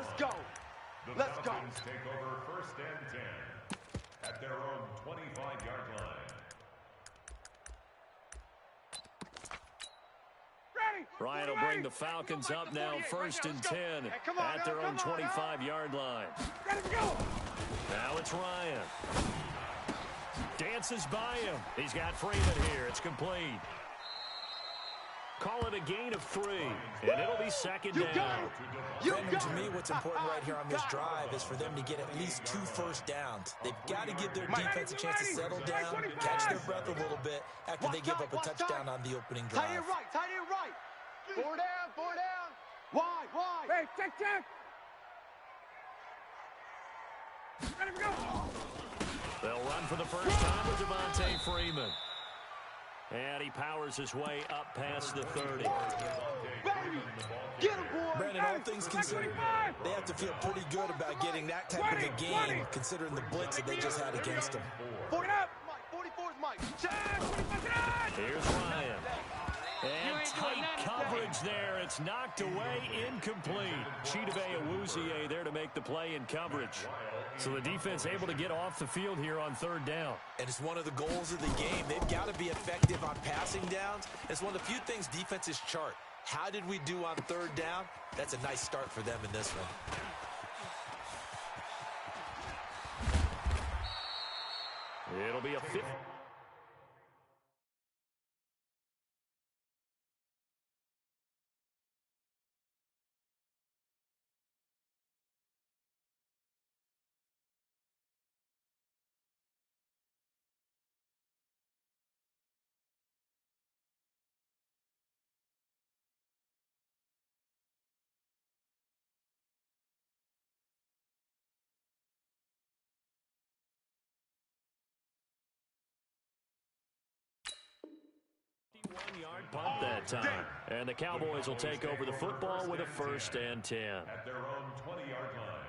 Let's go. Let's go. The Falcons take over 1st and 10 at their own 25-yard line. Ryan will bring the Falcons up now, 1st and 10 at their own 25-yard line. Now it's Ryan. Dances by him. He's got Freeman here. It's complete. Call it a gain of 3, and it'll be 2nd down. Brandon, to me, what's important right here on this drive is for them to get at least 2 first downs. They've got to give their defense a chance to settle down, catch their breath a little bit after they give up a touchdown on the opening drive. Tight end right. 4 down. Wide. Hey, check. Ready to go. They'll run for the first time with Devontae Freeman. And he powers his way up past the 30. Get him, boy. Brandon, all things considered, they have to feel pretty good about getting that type of a game, considering the blitz that they just had against them. 44's Mike. Here's Ryan. And tight coverage there. It's knocked away, incomplete. Chidobe Awuzie there to make the play in coverage. So the defense able to get off the field here on 3rd down. And it's one of the goals of the game. They've got to be effective on passing downs. It's one of the few things defenses chart. How did we do on 3rd down? That's a nice start for them in this one. It'll be a 50. One-yard punt that time. And the Cowboys will take over the football with a 1st and 10. At their own 20-yard line.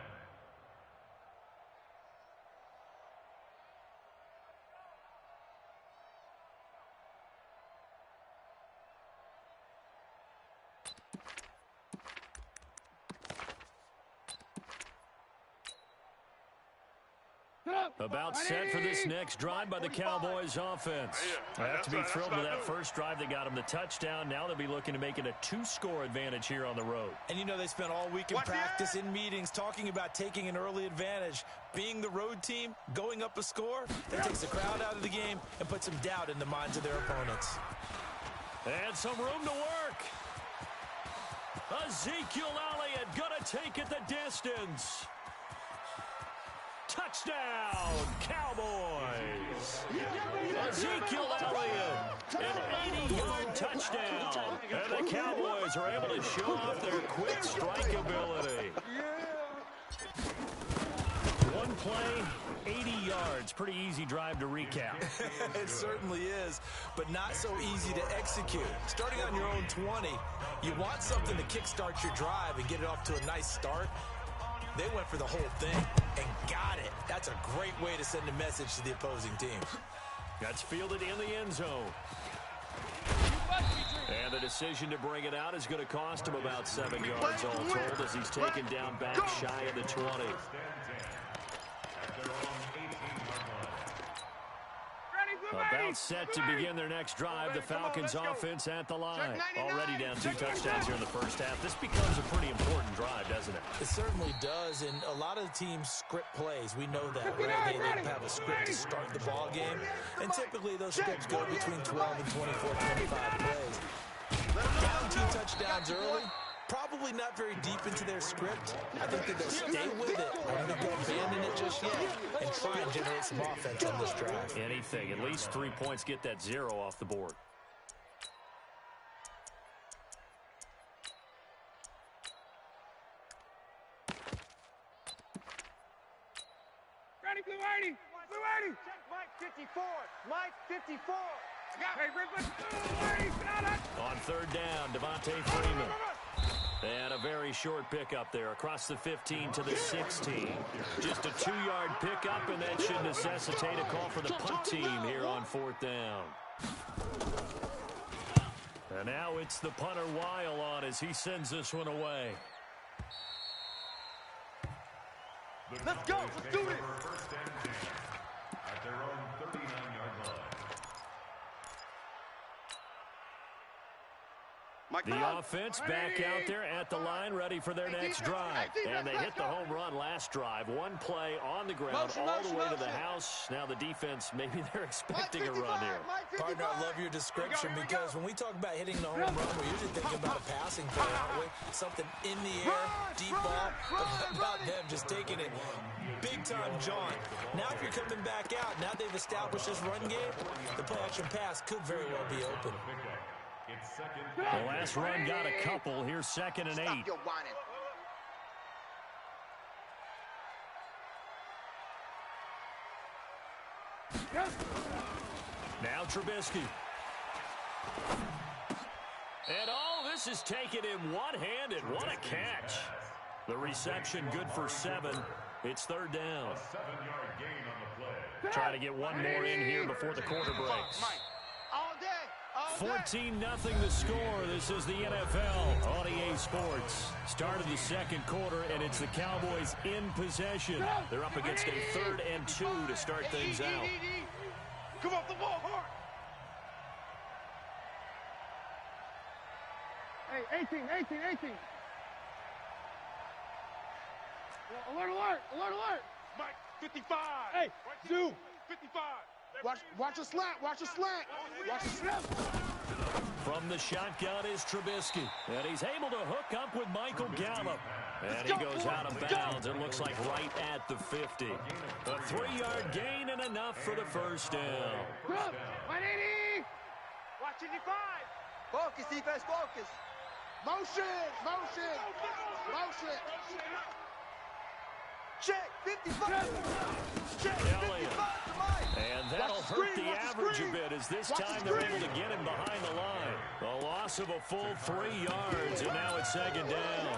About set for this next drive by the Cowboys offense. They have to be thrilled with that first drive. They got them the touchdown. Now they'll be looking to make it a 2-score advantage here on the road. And you know they spent all week in practice, in meetings, talking about taking an early advantage. Being the road team, going up a score, that takes the crowd out of the game and puts some doubt in the minds of their opponents. And some room to work. Ezekiel Elliott gonna take it the distance. Touchdown, Cowboys! Ezekiel Elliott, an 80-yard touchdown. And the Cowboys are able to show off their quick strike ability. One play, 80 yards. Pretty easy drive to recap. It certainly is, but not so easy to execute. Starting on your own 20, you want something to kickstart your drive and get it off to a nice start. They went for the whole thing and got it. That's a great way to send a message to the opposing team. That's fielded in the end zone. And the decision to bring it out is going to cost him about 7 yards all told as he's taken down back shy of the 20. About set to begin their next drive. The Falcons offense at the line. Already down 2 touchdowns here in the first half. This becomes a pretty important drive, doesn't it? It certainly does, and a lot of the teams script plays. We know that, right? They have a script to start the ball game, and typically those scripts go between 12 and 24, 25 plays. Down 2 touchdowns early. Probably not very deep into their script. I think that they'll stay with it. I don't think they'll abandon it just yet and try and generate some offense on this drive. Anything. At least 3 points get that 0 off the board. Ready, Blue 80. Blue 80. Check Mike 54. Mike 54. Hey, Blue 80. Get out of On 3rd down, Devontae Freeman. And a very short pickup there across the 15 to the 16. Just a 2-yard pickup, and that should necessitate a call for the punt team here on 4th down. And now it's the punter Weil on as he sends this one away. Let's go. Let's do this. First and 10 at their own 39-yard line. The offense back out there at the line, ready for their next drive. And they hit the home run last drive. One play on the ground all the way to the house. Now the defense, maybe they're expecting a run here. Partner, I love your description because when we talk about hitting the home run, we're usually thinking about a passing play, aren't we? Something in the air, deep ball, about them just taking it big-time jaunt. Now if you're coming back out, now they've established this run game, the play-action pass could very well be open. The last run got a couple. Here's 2nd and 8. Stop your whining. Now Trubisky. And all this is taken in one-handed. What a catch. The reception good for 7. It's 3rd down. 7-yard gain on the play. Trying to get one more in here before the quarter breaks. All day. 14-0 the score. This is the NFL on EA Sports. Start of the second quarter, and it's the Cowboys in possession. They're up against a 3rd and 2 to start things out. Come off the ball hard. Hey, 18. Alert, alert, alert, alert. Mike, 55. Hey, Zoo. 55. Watch a slant, watch a slant. Watch a slant. From the shotgun is Trubisky. And he's able to hook up with Michael Gallup. And he goes out of bounds. It looks like right at the 50. A 3-yard gain and enough for the first down. 180. Watch 55. Focus, defense, focus. Motion. Check, 55. Check, 55 Elliott. to Mike. And that'll hurt the average a bit as this time they're able to get him behind the line. A loss of a full 3 yards, and now it's 2nd down.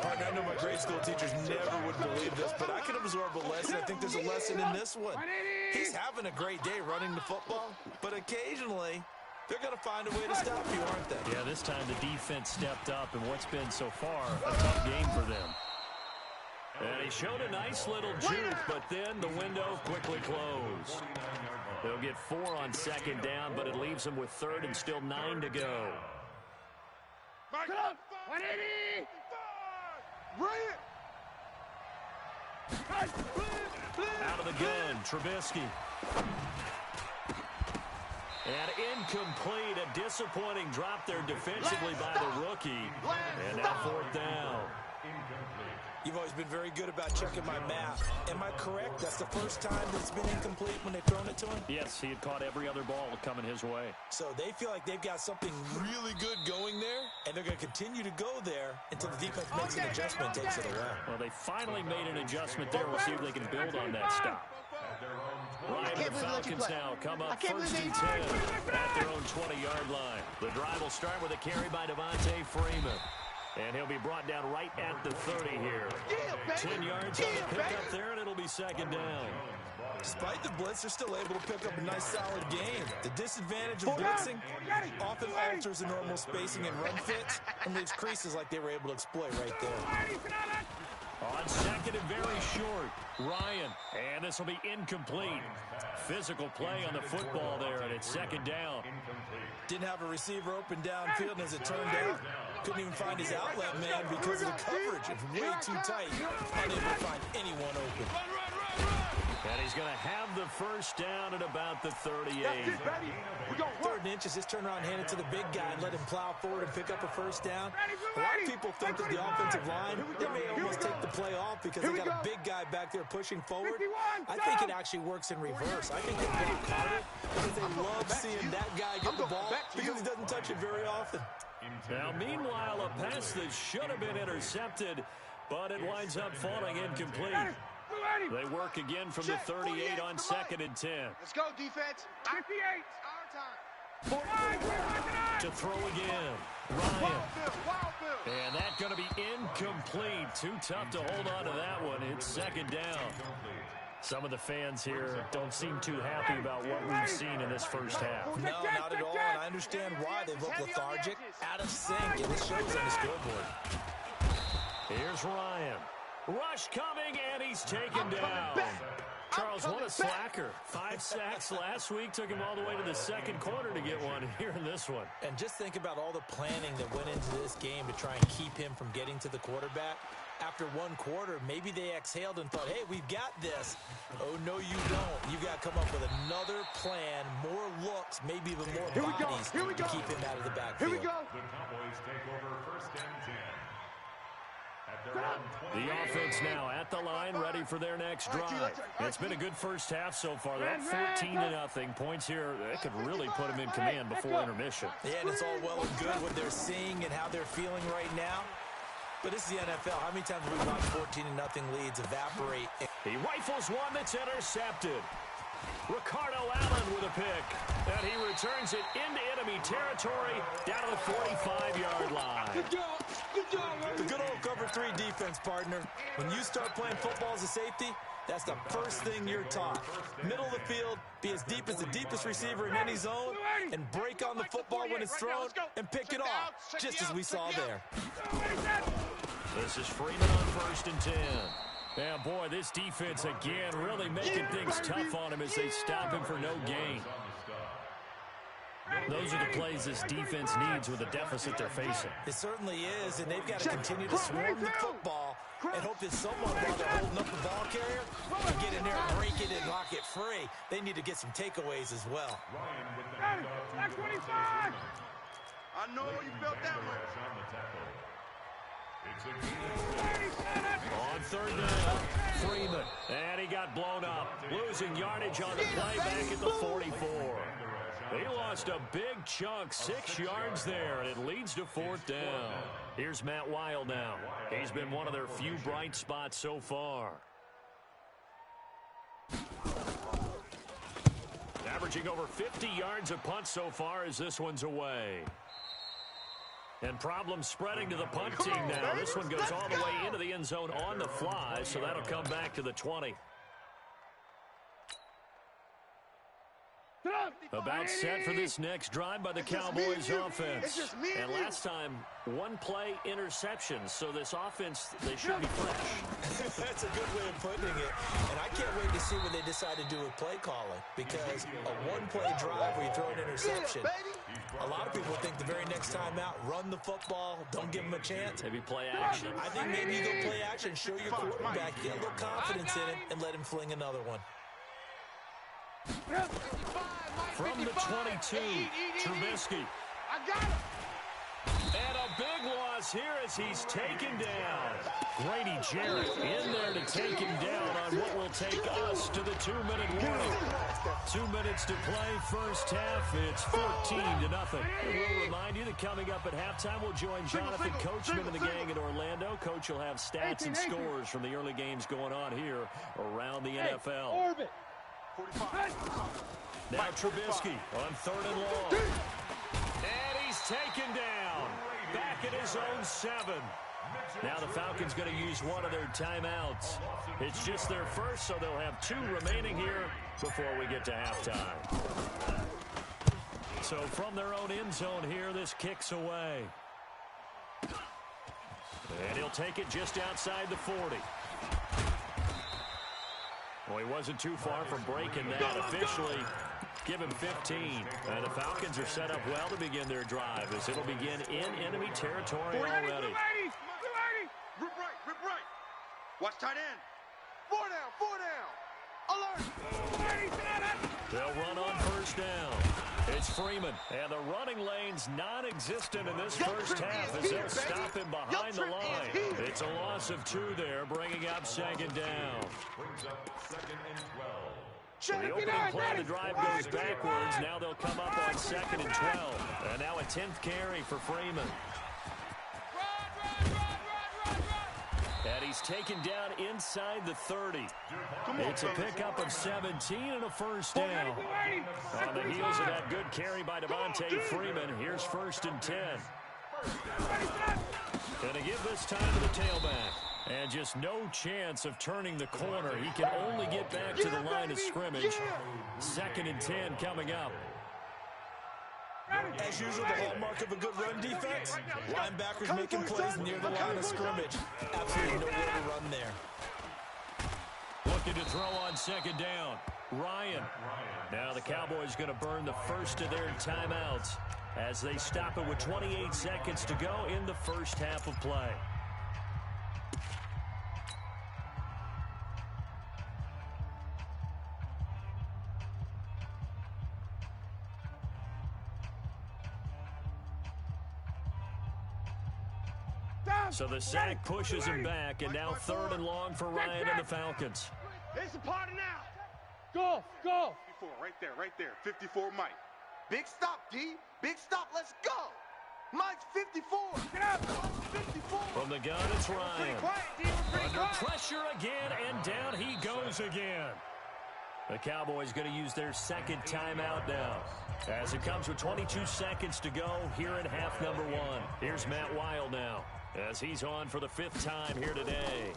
Partner, I know my grade school teachers never would believe this, but I can absorb a lesson. I think there's a lesson in this one. He's having a great day running the football, but occasionally they're going to find a way to stop you, aren't they? Yeah, this time the defense stepped up in what's been so far a tough game for them. And he showed a nice little juke, but then the window quickly closed. They'll get 4 on 2nd down, but it leaves them with 3rd and still 9 to go. Mike, 180. Bring it. Out of the gun, Trubisky. And incomplete, a disappointing drop there defensively by the rookie. And now 4th down. You've always been very good about checking my math. Am I correct? That's the first time that it's been incomplete when they've thrown it to him? Yes, he had caught every other ball coming his way. So they feel like they've got something really good going there, and they're going to continue to go there until the defense makes an adjustment and takes it away. Well, they finally made an adjustment there. We'll see if they can build on that stop. Ryan, the Falcons now come up 1st and 10 at their own 20-yard line. The drive will start with a carry by Devontae Freeman. And he'll be brought down right at the 30 here. 10 yards on the pickup there, and it'll be 2nd down. Despite the blitz, they're still able to pick up a nice, solid gain. The disadvantage of blitzing often alters the normal spacing and run fits and leaves creases like they were able to exploit right there. On 2nd and very short, Ryan. And this will be incomplete. Physical play on the football there, and it's 2nd down. Didn't have a receiver open downfield, and as it turned out, couldn't even find his outlet man because of the coverage. It's way too tight. Unable to find anyone open. And he's going to have the first down at about the 38. That's it, baby. We gon' 3rd and inches, just turn around and hand it to the big guy and let him plow forward and pick up a first down. A lot of people think that the offensive line, they may almost take the play off because they got a big guy back there pushing forward. I think it actually works in reverse. I think they block harder because they love seeing that guy get the ball because he doesn't touch it very often. Now, meanwhile, a pass that should have been intercepted, but it winds up falling incomplete. They work again from the 38 on 2nd and 10. Let's go, defense. 58. It's our time. To throw again, Ryan. Wild Bill. And that's going to be incomplete. Too tough to hold on to that one. It's 2nd down. Some of the fans here don't seem too happy about what we've seen in this first half. No, not at all, and I understand why. They look lethargic, out of sync, and it shows on the scoreboard. Here's Ryan. Rush coming, and he's taken down. Charles, what a slacker. 5 sacks last week. Took him all the way to the second quarter to get one here in this one. And just think about all the planning that went into this game to try and keep him from getting to the quarterback. After one quarter, maybe they exhaled and thought, hey, we've got this. Oh, no, you don't. You got to come up with another plan, more looks, maybe even more bodies to keep him out of the backfield. The Cowboys take over 1st and 10. The offense now at the line, ready for their next drive. It's been a good first half so far. They're up 14-0. Points here, they could really put them in command before intermission. Yeah, and it's all well and good what they're seeing and how they're feeling right now. But this is the NFL. How many times have we watched 14-0 leads evaporate? He rifles one that's intercepted. Ricardo Allen with a pick. And he returns it into enemy territory down to the 45-yard line. Good job. Good job, man. The good old cover 3 defense, partner. When you start playing football as a safety, that's the first thing you're taught. Middle of the field, be as deep as the deepest receiver in any zone, and break on the football when it's thrown and pick it off, just as we saw there. This is Freeman on 1st and 10. Yeah, boy, this defense again really making things tough on him as they stop him for no gain. Those are the plays this defense needs with the deficit they're facing. It certainly is, and they've got to continue to swarm the football and hope that someone, while they're holding up the ball carrier, can get in there and break it and lock it free. They need to get some takeaways as well. Back 25. I know you felt that one. On 3rd down, Freeman. And he got blown up. Losing yardage on the play back at the 44. He lost a big chunk, 6 yards there, and it leads to 4th down. Here's Matt Wild now. He's been one of their few bright spots so far. Averaging over 50 yards a punt so far as this one's away. And problems spreading to the punt team now. This one goes all the way into the end zone on the fly, so that'll come back to the 20. About set for this next drive by the Cowboys offense. And last time, 1-play interception. So this offense, they should be fresh. That's a good way of putting it. And I can't wait to see what they decide to do with play calling. Because a 1-play drive where you throw an interception, a lot of people think the very next time out, run the football, don't give them a chance. Maybe play action. I think maybe you go play action, show your quarterback, get a little confidence in him, and let him fling another one. From the 22, Trubisky. I got him. And a big loss here as he's taken down. Grady Jarrett in there to take him down on what will take us to the 2-minute warning. 2 minutes to play, first half. It's 14-0. And we'll remind you that coming up at halftime, we'll join Jonathan Coachman and the gang in Orlando. Coach will have stats and scores from the early games going on here around the NFL. Orbit. Now Trubisky on 3rd and long. And he's taken down. Back at his own 7. Now the Falcons going to use one of their timeouts. It's just their first, so they'll have 2 remaining here before we get to halftime. So from their own end zone here, this kicks away. And he'll take it just outside the 40. Well, he wasn't too far from breaking that. Officially, give him 15. And the Falcons are set up well to begin their drive as it'll begin in enemy territory already. Rip right. Watch tight end. 4 down. Alert. They'll run on 1st down. It's Freeman, and the running lane's non-existent in this first half as they'll stop him behind the line. It's a loss of 2 there, bringing up 2nd down. The opening play of the drive goes backwards. Now they'll come up on 2nd and 12. And now a 10th carry for Freeman. And he's taken down inside the 30. It's a pickup of 17 and a first down. On the heels of that good carry by Devontae Freeman, here's 1st and 10. Gonna give this time to the tailback. And just no chance of turning the corner. He can only get back to the line of scrimmage. 2nd and 10 coming up. As usual, the hallmark of a good run defense, linebackers making plays near the line of scrimmage. Absolutely nowhere to run there. Looking to throw on second down. Ryan. Now the Cowboys going to burn the first of their timeouts as they stop it with 28 seconds to go in the first half of play. So the sack pushes him back, and now 3rd and long for Ryan and the Falcons. It's a party now. Go, go. 54, right there. 54, Mike. Big stop, D. Big stop. Let's go. Mike's 54. Get up. 54. From the gun, it's Ryan. Under pressure again, and down he goes again. The Cowboys going to use their second timeout now, as it comes with 22 seconds to go here in half number 1. Here's Matt Wild now, as he's on for the 5th time here today.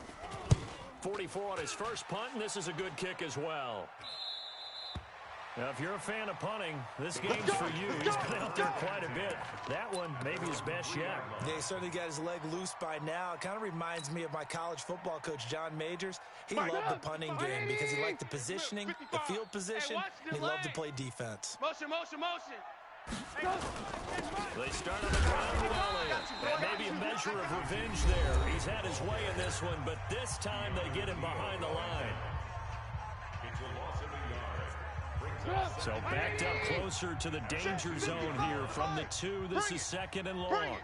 44 on his first punt, and this is a good kick as well. Now, if you're a fan of punting, this game's for you. He's been out there quite a bit. That one, maybe his best yet. Yeah, he certainly got his leg loose by now. It kind of reminds me of my college football coach, John Majors. He loved the punting game because he liked the positioning, the field position, and he loved to play defense. Motion, motion, motion. They start on the ground with Elliott. And maybe a measure of revenge there. He's had his way in this one, but this time they get him behind the line. So backed up closer to the danger zone here from the 2. This is 2nd and long.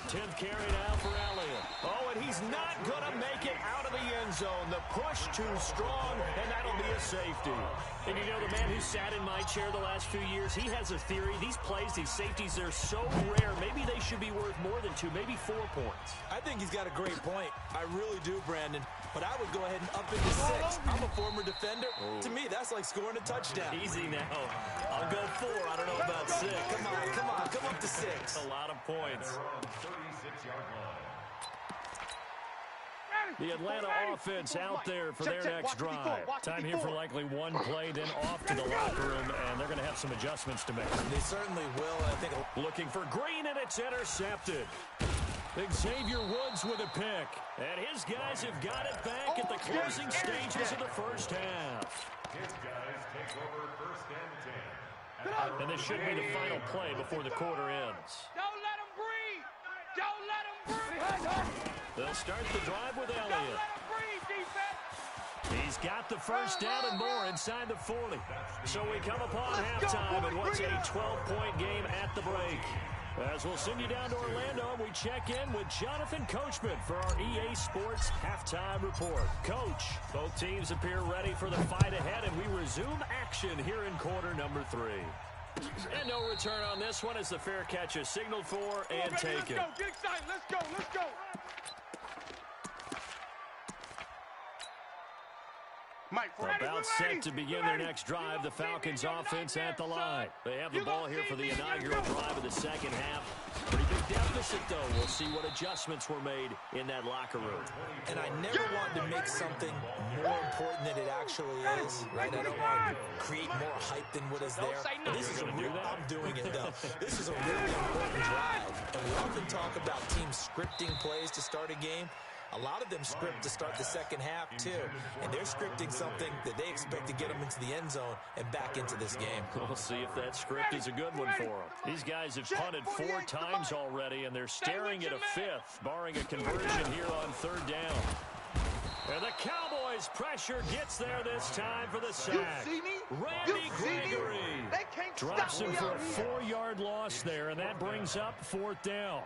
10th carry now for Elliott. Oh, and he's not going to make it out of the end zone. The push too strong, and that'll be a safety. And you know, the man who sat in my chair the last few years, he has a theory. These plays, these safeties, they're so rare. Maybe they should be worth more than 2, maybe 4 points. I think he's got a great point. I really do, Brandon. But I would go ahead and up into 6. I'm a former defender. To me, that's like scoring a touchdown. Easy now. I'll go 4. I don't know about 6. Come on. Come up to 6. A lot of points. The Atlanta offense out there for their next drive. Time here for likely one play, then off to the locker room, and they're going to have some adjustments to make. They certainly will. I think looking for Green, and it's intercepted. Xavier Woods with a pick. And his guys have got it back at the closing stages of the first half. His guys take over 1st and 10. And this should be the final play before the quarter ends. Don't let him breathe. Don't let him breathe. They'll start the drive with Don't Elliott. let him breathe, defense. He's got the first down and more inside the 40. So we come upon halftime, and what's a 12-point game at the break. As we'll send you down to Orlando, we check in with Jonathan Coachman for our EA Sports Halftime Report. Coach, both teams appear ready for the fight ahead, and we resume action here in quarter number 3. And no return on this one as the fair catch is signaled for and taken. Let's go, get excited, let's go, let's go. About set to begin their next drive, the Falcons offense at the line. They have the ball here for the inaugural drive of the second half. Pretty big deficit, though. We'll see what adjustments were made in that locker room. And I never want to make something more important than it actually is, right? I don't want to create more hype than what is there. And this is a real, I'm doing it, though. This is a really important drive. And we often talk about teams scripting plays to start a game. A lot of them script to start the second half, too. And they're scripting something that they expect to get them into the end zone and back into this game. We'll see if that script is a good one for them. These guys have punted 4 times already, and they're staring at a 5th, barring a conversion here on 3rd down. And the Cowboys' pressure gets there this time for the sack. Randy Gregory drops him for a 4-yard loss there, and that brings up 4th down.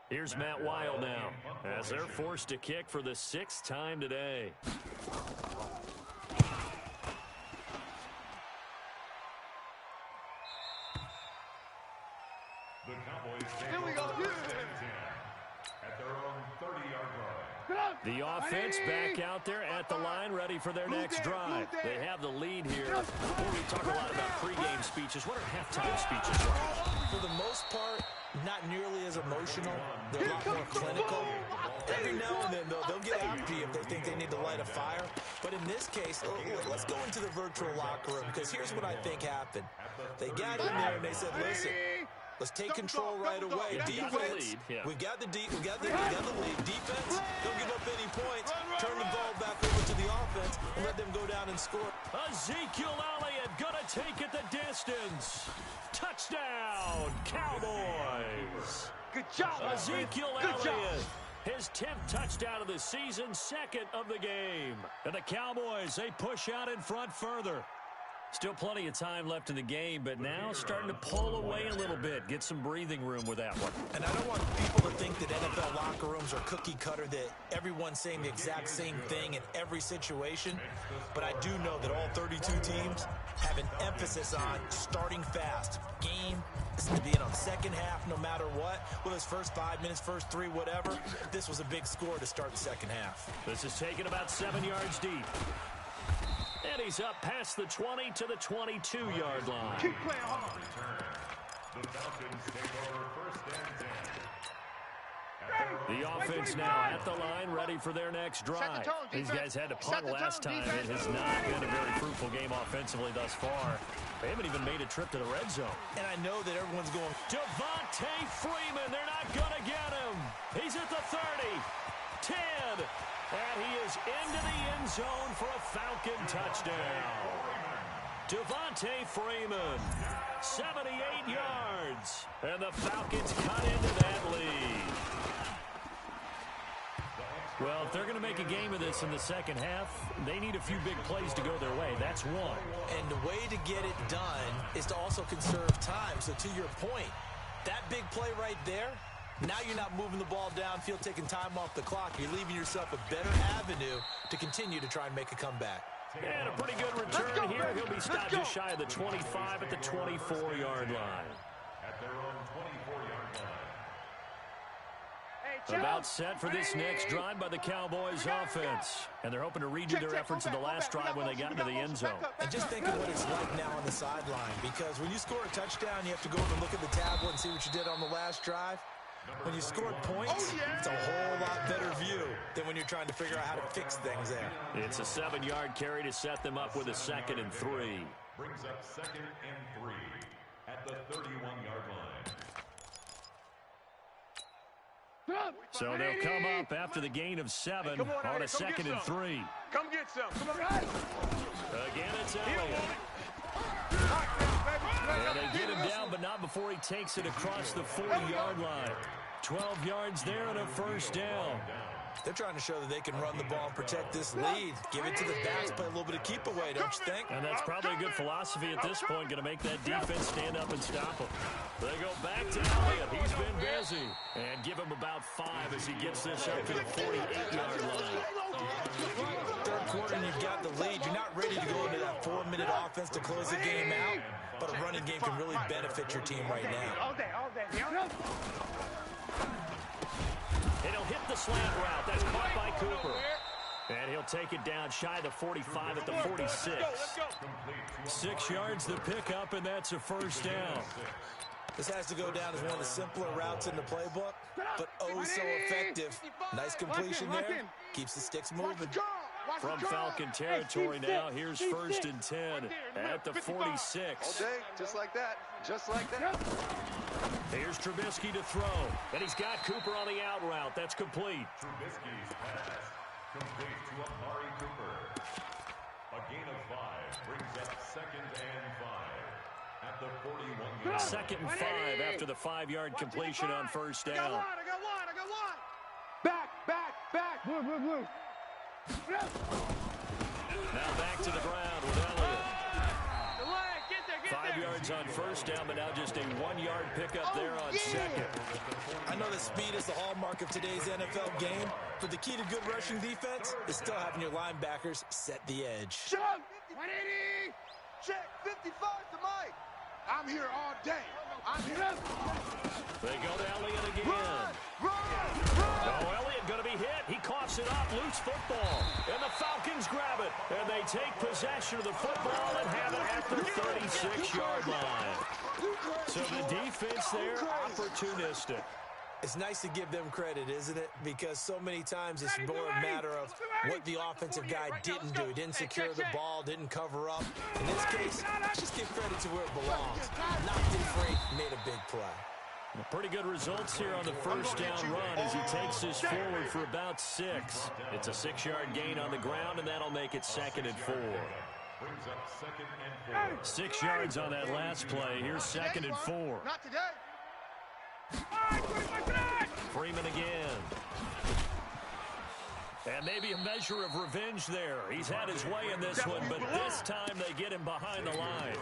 Here's Matt Wild now, as they're forced to kick for the 6th time today. The Cowboys take over 1st and 10 at their own 30-yard line. The offense back out there at the line, ready for their next drive. They have the lead here. Before we talk a lot about pregame speeches, what are halftime speeches like? For the most part, not nearly as emotional. They're a lot more clinical. Every now and then, though, they'll get after you if they think they need to light a fire. But in this case, let's go into the virtual locker room, because here's what I think happened. They got in there and they said, listen, let's take control right away. Defense, we got the lead. Defense, don't give up any points. Turn the ball back over to the offense and let them go down and score. Ezekiel Elliott gonna take it the distance. Touchdown, Cowboys. Good job, Ezekiel Elliott, his 10th touchdown of the season, second of the game. And the Cowboys, they push out in front further. Still plenty of time left in the game, but now starting to pull away a little bit. Get some breathing room with that one. And I don't want people to think that NFL locker rooms are cookie cutter, that everyone's saying the exact same thing in every situation. But I do know that all 32 teams have an emphasis on starting fast. Game is to be in on second half no matter what. Whether it's first 5 minutes, first 3, whatever. This was a big score to start the second half. This is taken about 7 yards deep. And he's up past the 20 to the 22-yard line. Keep playing hard. The Falcons take over first and 10. The offense now at the line, ready for their next drive. These guys had to punt last time. It has not been a very fruitful game offensively thus far. They haven't even made a trip to the red zone. And I know that everyone's going, Devontae Freeman, they're not going to get him. He's at the 30, 10, and he is into the end zone for a Falcon touchdown. Devontae Freeman, 78 yards, and the Falcons cut into that lead. Well, if they're going to make a game of this in the second half, they need a few big plays to go their way. That's one. and the way to get it done is to also conserve time. So to your point, that big play right there, now you're not moving the ball downfield, taking time off the clock. You're leaving yourself a better avenue to continue to try and make a comeback. And a pretty good return here. He'll be stopped just shy of the 25 at the 24-yard line. At their own 24-yard line. About set for this next drive by the Cowboys offense. And they're hoping to redo their efforts in the last drive when they got into the end zone. And just think of what it's like now on the sideline, because when you score a touchdown, you have to go over and look at the tablet and see what you did on the last drive. When you scored points, it's a whole lot better view than when you're trying to figure out how to fix things there. It's a 7-yard carry to set them up with a 2nd and 3. Brings up 2nd and 3 at the 31-yard line. So they'll come up after the gain of 7 on a 2nd and 3. Come get some. Come on. Again, it's Elliott. And they get him down, but not before he takes it across the 40-yard line. 12 yards there and a first down. They're trying to show that they can run the ball and protect this lead. Give it to the backs, play a little bit of keep away, don't you think? And that's probably a good philosophy at this point, going to make that defense stand up and stop him. They go back to Elliott. He's been busy. And give him about 5 as he gets this up to the 48-yard line. Third quarter and you've got the lead. You're not ready to go into that 4-minute offense to close the game out, but a running game can really benefit your team right now. All day. And he'll hit the slant route. That's caught by Cooper. And he'll take it down shy of the 45 at the 46. 6 yards the pickup, and that's a first down. This has to go down as one of the simpler routes in the playbook, but oh so effective. Nice completion there. Keeps the sticks moving. From Falcon territory now, here's 1st and 10 at the 46. All day, just like that. Just like that. Here's Trubisky to throw. And he's got Cooper on the out route. That's complete. Trubisky's pass complete to Amari Cooper. A gain of 5 brings up 2nd and 5 at the 41-yard line. 2nd and 5 after the 5-yard completion on first down. I got one. Back. Blue. Now back to the ground with Elliott. 5 yards on first down, but now just a 1-yard pickup there on 2nd. I know that speed is the hallmark of today's NFL game, but the key to good rushing defense is still having your linebackers set the edge. Check 180. Check 55 to Mike. I'm here all day. I'm here. They go to Elliott again. Run. Oh, Elliott going to be hit. He coughs it up. Loose football. And the Falcons grab it. And they take possession of the football and have it at the 36-yard line. So the defense there, opportunistic. It's nice to give them credit, isn't it? Because so many times it's more a matter of what the offensive guy didn't do. He didn't secure the ball, didn't cover up. In this case, just give credit to where it belongs. Knocked it free, made a big play. Pretty good results here on the first down run as he takes this forward for about 6. It's a 6-yard gain on the ground, and that'll make it 2nd and 4. 6 yards on that last play. Here's 2nd and 4. Not today. Freeman again. And maybe a measure of revenge there. He's had his way in this one, but this time they get him behind the line.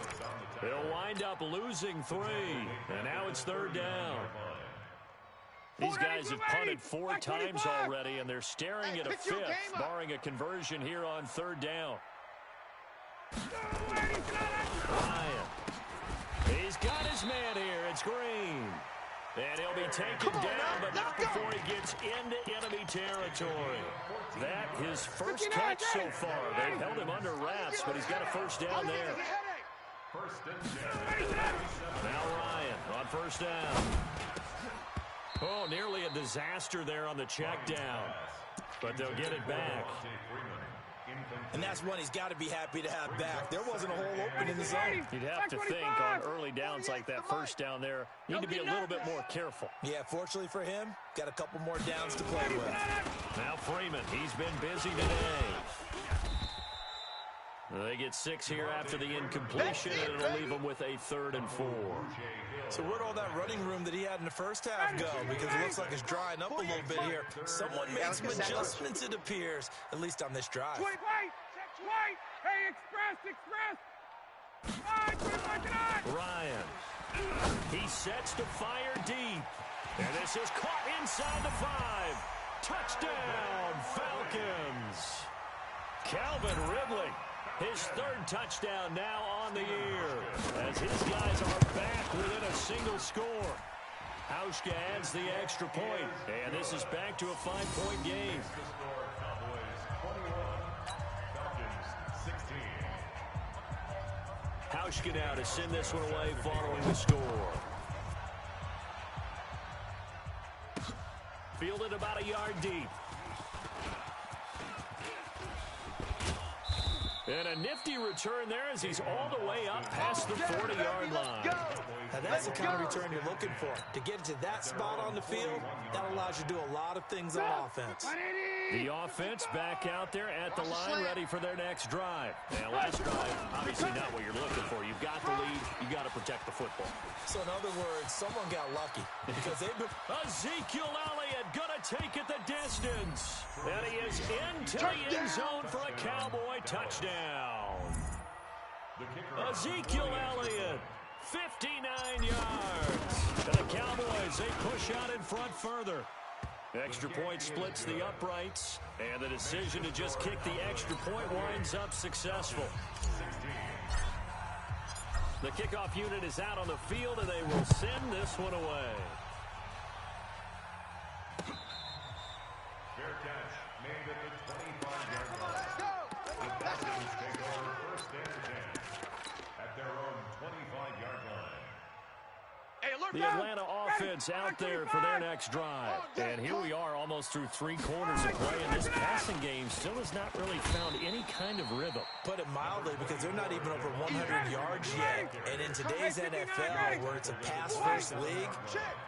They'll wind up losing 3, and now it's 3rd down. These guys have punted 4 times already, and they're staring at a 5th, barring a conversion here on 3rd down. Ryan. He's got his man here. It's Green. And he'll be taken down, but not before he gets into enemy territory. That his first catch so far. They've held him under wraps, but he's got a first down there. Now Ryan on first down. Oh, nearly a disaster there on the check down, but they'll get it back. And that's one he's got to be happy to have back. There wasn't a hole open in the zone. You'd have to think on early downs like that first down there, you need to be a little bit more careful. Yeah, fortunately for him, got a couple more downs to play with. Now Freeman, he's been busy today. They get 6 here after the incompletion, and it'll leave them with a 3rd and 4. So where'd all that running room that he had in the first half go? Because it looks like it's drying up a little bit here. Someone made some adjustments, it appears, at least on this drive. Wait! Hey, express! Ryan. He sets to fire deep. And this is caught inside the 5. Touchdown, Falcons. Calvin Ridley. His 3rd touchdown now on the year as his guys are back within a single score. Hauschka adds the extra point, and this is back to a 5-point game. Hauschka now to send this one away following the score. Fielded about a yard deep. And a nifty return there as he's all the way up past the 40-yard line. Now that's the kind of return you're looking for. To get to that spot on the field, that allows you to do a lot of things on offense. The offense back out there at the line, ready for their next drive. And last drive, obviously not what you're looking for. You've got the lead. You've got to protect the football. So in other words, someone got lucky because they've been... Ezekiel Elliott going to take it the distance. And he is into the end zone for a Cowboy touchdown. Ezekiel Elliott, 59 yards. And the Cowboys, they push out in front further. Extra point splits the uprights, and the decision to just kick the extra point winds up successful. The kickoff unit is out on the field, and they will send this one away. Fair catch made at the 25-yard line. The Falcons take over 1st and 10 at their own 25-yard line. The Atlanta offense out there for their next drive. And here we are almost through 3 quarters of play, and this passing game still has not really found any kind of rhythm. Put it mildly, because they're not even over 100 yards yet. And in today's NFL, where it's a pass-first league,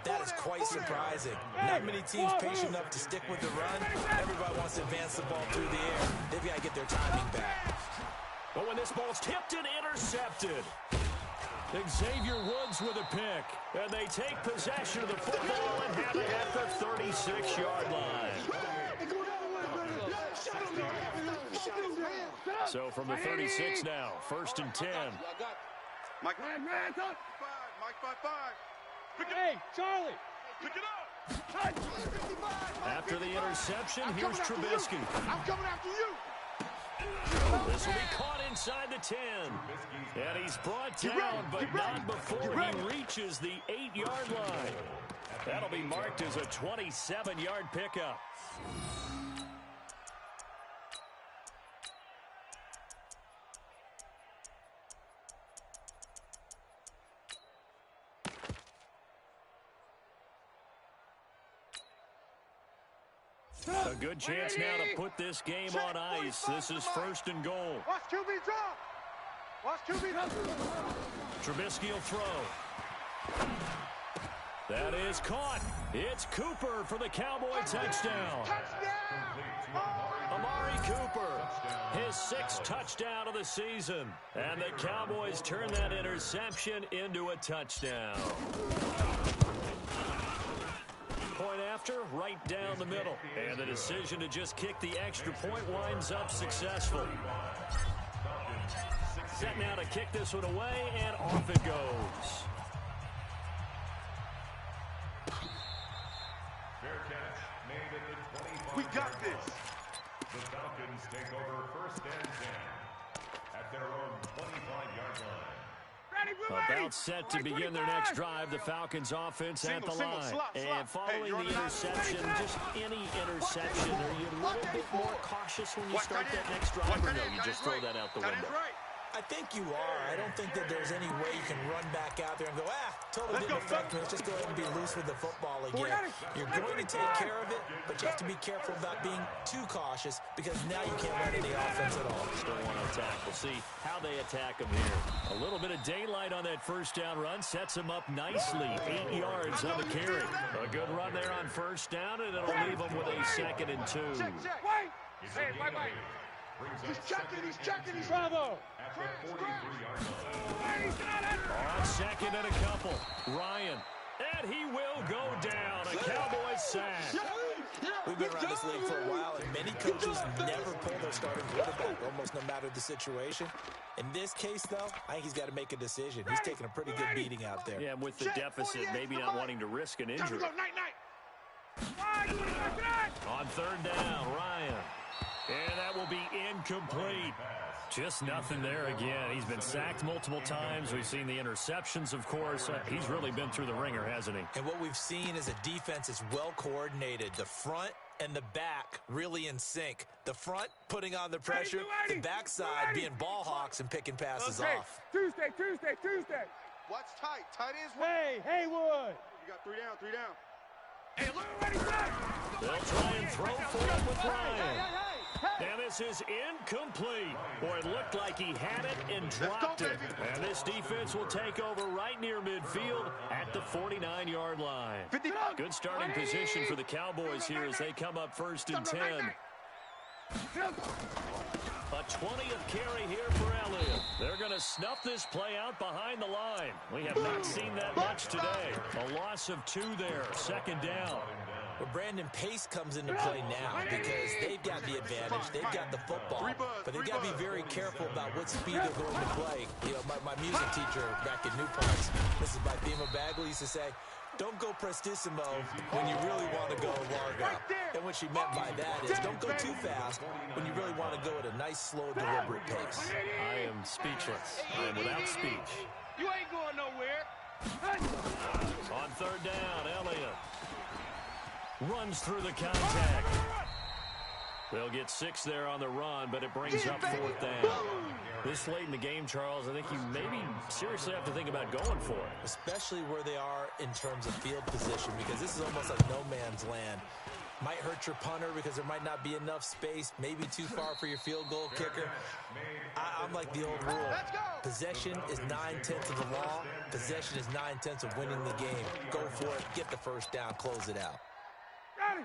that is quite surprising. Not many teams patient enough to stick with the run. Everybody wants to advance the ball through the air. They've got to get their timing back. But when this ball's tipped and intercepted, Xavier Woods with a pick, and they take possession of the football and have it at the 36-yard line. So from the 36 now, 1st and 10. Mike, Hands up. 5. Hey, Charlie. Pick it up. After the interception, here's Trubisky. I'm coming after you. This will be caught inside the 10. And he's brought down, but not before he reaches the 8-yard line. That'll be marked as a 27-yard pickup. good chance now to put this game on ice. This is first and goal. Watch QB drop. Watch QB drop. Trubisky will throw. That is caught. It's Cooper for the Cowboy touchdown. Amari Cooper, his 6th touchdown of the season. And the Cowboys turn that interception into a touchdown. Point after, right down the middle. And the decision to just kick the extra point winds up successful. Set now to kick this one away, and off it goes. Fair catch made at the 25. We got this. The Falcons take over first and 10 at their own 25-yard line. About set to begin their next drive. The Falcons offense at the line. And following the interception, just any interception, are you a little bit more cautious when you start that next drive? Or no, you just throw that out the window? I think you are. I don't think that there's any way you can run back out there and go, totally didn't affect me. Let's just go ahead and be loose with the football again. You're going to take care of it, but you have to be careful about being too cautious because now you can't run any offense at all. Still want to attack. We'll see how they attack them here. A little bit of daylight on that first down run sets them up nicely. 8 yards on the carry. A good run there on first down, and it'll leave them with a 2nd and 2. Check. Wait. Hey, wait. He's checking, he's bravo. At the 43-yard On 2nd and a couple. Ryan. And he will go down. A Cowboys sack. We've been around this league for a while, and many coaches never pull their starting quarterback, almost no matter the situation. In this case, though, I think he's got to make a decision. He's taking a pretty good beating out there. Yeah, and with the deficit, maybe not wanting to risk an injury. On 3rd down, Ryan. And that will be incomplete. Just nothing there again. He's been sacked multiple times. We've seen the interceptions, of course. He's really been through the ringer, hasn't he? And what we've seen is a defense is well coordinated. The front and the back really in sync. The front putting on the pressure. The backside being ball hawks and picking passes off. Tuesday. Watch tight. Tight ends. Hey, Haywood. You got 3 down, 3 down. Hey, look what he said. They'll try and throw for it with Ryan. And this is incomplete. Boy, it looked like he had it and dropped it. And this defense will take over right near midfield at the 49-yard line. Good starting position for the Cowboys here as they come up 1st and 10. A 20th carry here for Elliott. They're going to snuff this play out behind the line. We have not seen that much today. A loss of 2 there. 2nd down. Well, Brandon, pace comes into play now because they've got the advantage. They've got the football, but they've got to be very careful about what speed they're going to play. You know, my music teacher back in New Parts, Mrs. Bifema Bagley, used to say, don't go prestissimo when you really want to go largo. And what she meant by that is don't go too fast when you really want to go at a nice, slow, deliberate pace. I am speechless. I am without speech. You ain't going nowhere. On 3rd down, Elliott runs through the contact. They'll get 6 there on the run, but it brings up 4th down. This late in the game, Charles, I think you maybe seriously have to think about going for it. Especially where they are in terms of field position, because this is almost like no man's land. Might hurt your punter because there might not be enough space, maybe too far for your field goal kicker. I'm like the old rule. Possession is 9/10 of the law. Possession is 9/10 of winning the game. Go for it, get the first down, close it out.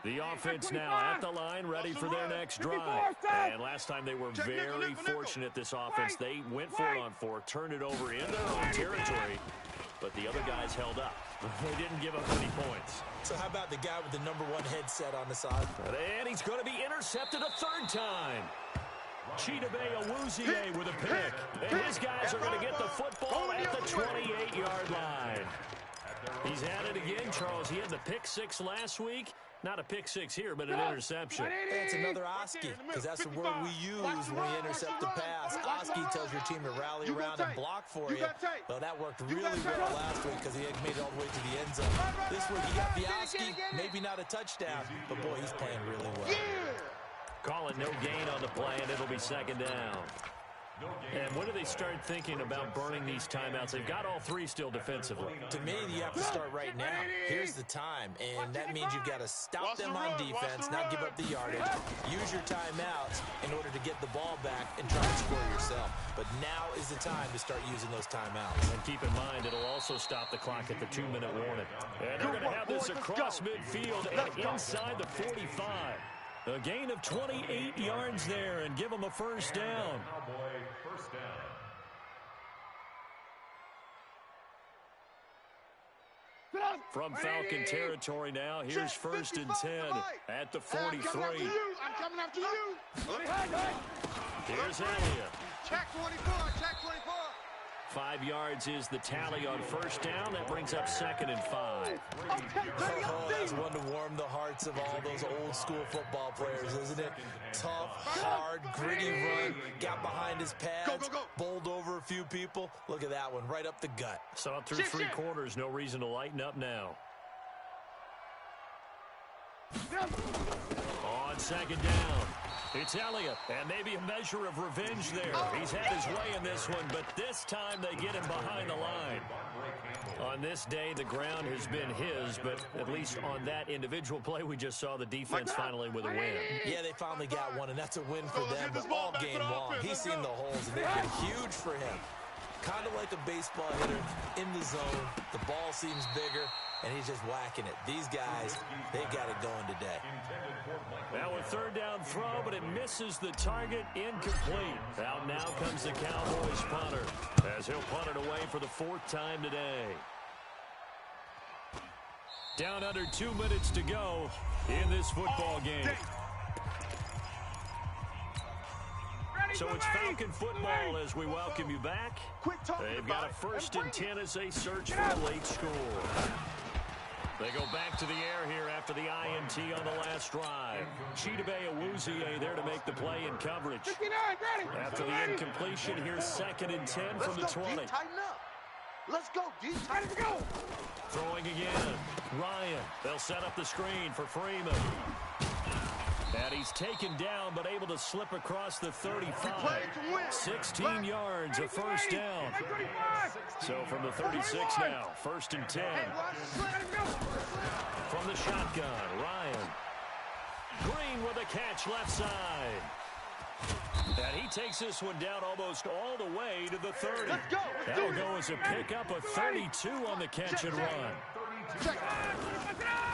The offense now at the line, ready for their next drive. And last time they were very fortunate, this offense. They went for it on 4, turned it over in their own territory, but the other guys held up. They didn't give up any points. So how about the guy with the #1 headset on the side? And he's going to be intercepted a 3rd time. Chidobe Awuzie with a pick. And his guys are going to get the football at the 28-yard line. He's at it again, Charles. He had the pick 6 last week. Not a pick 6 here, but an interception. It's another Oski, because that's the word we use when we intercept the pass. Oski tells your team to rally around and block for you. Well, that worked really well last week because he had made it all the way to the end zone. This week he got the Oski, maybe not a touchdown, but boy, he's playing really well. Call it no gain on the play, and it'll be 2nd down. And when do they start thinking about burning these timeouts? They've got all three still defensively. To me, you have to start right now. Here's the time, and that means you've got to stop them on defense, not give up the yardage. Use your timeouts in order to get the ball back and try and score yourself. But now is the time to start using those timeouts. And keep in mind, it'll also stop the clock at the 2-minute warning. And they're going to have this across midfield and inside the 45. A gain of 28 yards there and give them a first down. First down. From Falcon territory now, here's first and 10 at the 43. I'm coming after you. Here's Elliott. Check 24, check 24. 5 yards is the tally on first down. That brings up 2nd and 5. Oh, that's one to warm the hearts of all those old school football players, isn't it? Tough, hard, gritty run. Got behind his pads, bowled over a few people. Look at that one, right up the gut. Saw it through 3 quarters. No reason to lighten up now. On 2nd down, it's Elliott, and maybe a measure of revenge there. He's had his way in this one, but this time they get him behind the line. On this day, the ground has been his, but at least on that individual play, we just saw the defense finally with a win. Yeah, they finally got one, and that's a win for them, but all game long. He's seen the holes, and they've been huge for him. Kind of like a baseball hitter in the zone. The ball seems bigger, and he's just whacking it. These guys, they got it going today. Now a 3rd down throw, but it misses the target, incomplete. Out now comes the Cowboys punter, as he'll punt it away for the 4th time today. Down under 2 minutes to go in this football game. So it's Falcon football as we welcome you back. They've got a 1st and 10 as they search for a late score. They go back to the air here after the INT on the last drive. Chidobe there to make the play in coverage. After the incompletion, here's 2nd and 10 from the 20. Tighten up. Let's go, D. Time to go. Throwing again. Ryan. They'll set up the screen for Freeman. And he's taken down, but able to slip across the 35. 16 yards, a first down. So from the 36 now, 1st and 10. From the shotgun, Ryan. Green with a catch left side. And he takes this one down almost all the way to the 30. That'll go as a pickup, a 32 on the catch and run.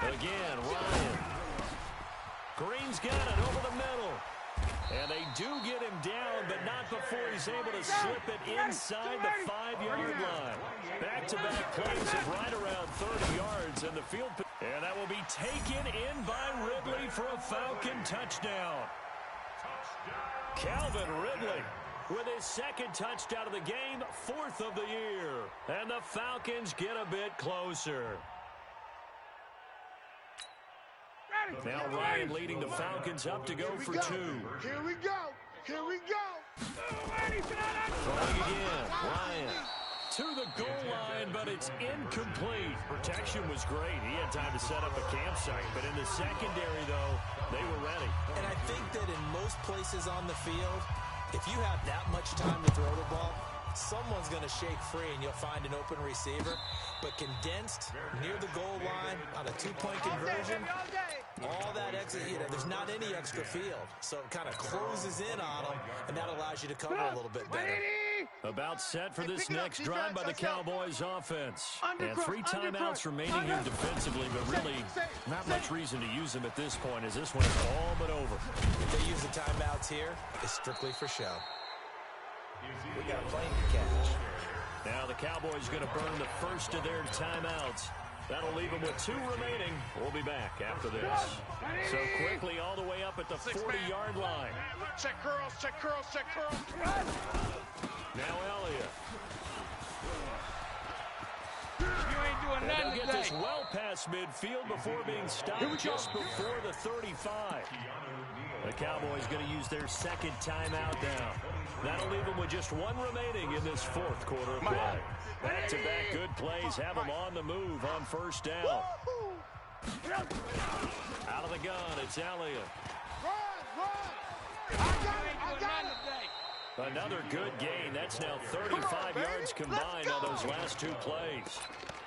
Again, Ryan. Green's got it over the middle. And they do get him down, but not before he's able to slip it inside the 5-yard line. Back-to-back plays of right around 30 yards in the field. And that will be taken in by Ridley for a Falcon touchdown. Calvin Ridley with his 2nd touchdown of the game, 4th of the year. And the Falcons get a bit closer. Now Ryan leading the Falcons up to go for 2. Here we go. Here we go. Throwing again. Ryan to the goal line, but it's incomplete. Protection was great. He had time to set up a campsite, but in the secondary, though, they were ready. And I think that in most places on the field, if you have that much time to throw the ball, someone's going to shake free and you'll find an open receiver. But condensed near the goal line on a 2-point conversion, all that extra, there's not any extra field. So it kind of closes in on them, and that allows you to cover a little bit better. About set for this next drive by the Cowboys offense. And 3 timeouts remaining here defensively, but really not much reason to use them at this point as this one is all but over. If they use the timeouts here, it's strictly for show. We got a plane to catch. Now the Cowboys going to burn the first of their timeouts. That'll leave them with 2 remaining. We'll be back after this. So quickly all the way up at the 40-yard line. Check curls, check curls, check curls. Now Elliott. You ain't doing nothing They'll get today. this well past midfield before being stopped just before the 35. The Cowboys going to use their 2nd timeout now. That'll leave them with just 1 remaining in this 4th quarter of play. Back-to-back good plays have them on the move on first down. Out of the gun, it's Elliott. Run, run. I got it. Another good gain. That's now 35 yards combined on those last two plays.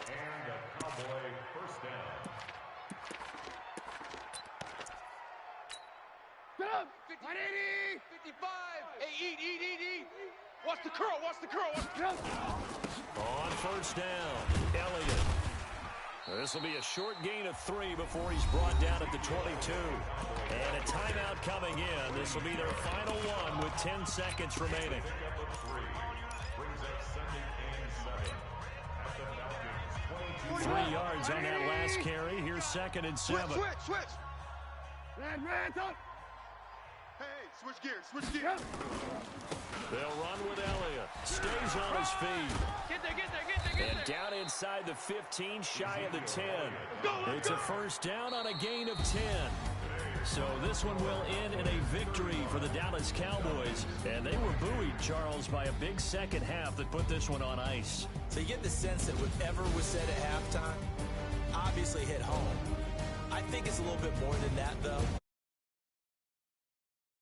And a Cowboy first down. Get up! 180! 55. Hey, eat. Watch the curl. Get up! On first down, Elliott. This will be a short gain of 3 before he's brought down at the 22. And a timeout coming in. This will be their final one with 10 seconds remaining. Pickup of 3 brings up second and 7 at the Falcons' 22. 3 yards on that last carry. Here's second and 7. Switch. Red, up! Hey, switch gears. They'll run with Elliott. Stays on his feet. Get there! And down inside the 15, shy of the 10. It's a first down on a gain of 10. So this one will end in a victory for the Dallas Cowboys. And they were buoyed, Charles, by a big second half that put this one on ice. So you get the sense that whatever was said at halftime obviously hit home. I think it's a little bit more than that, though.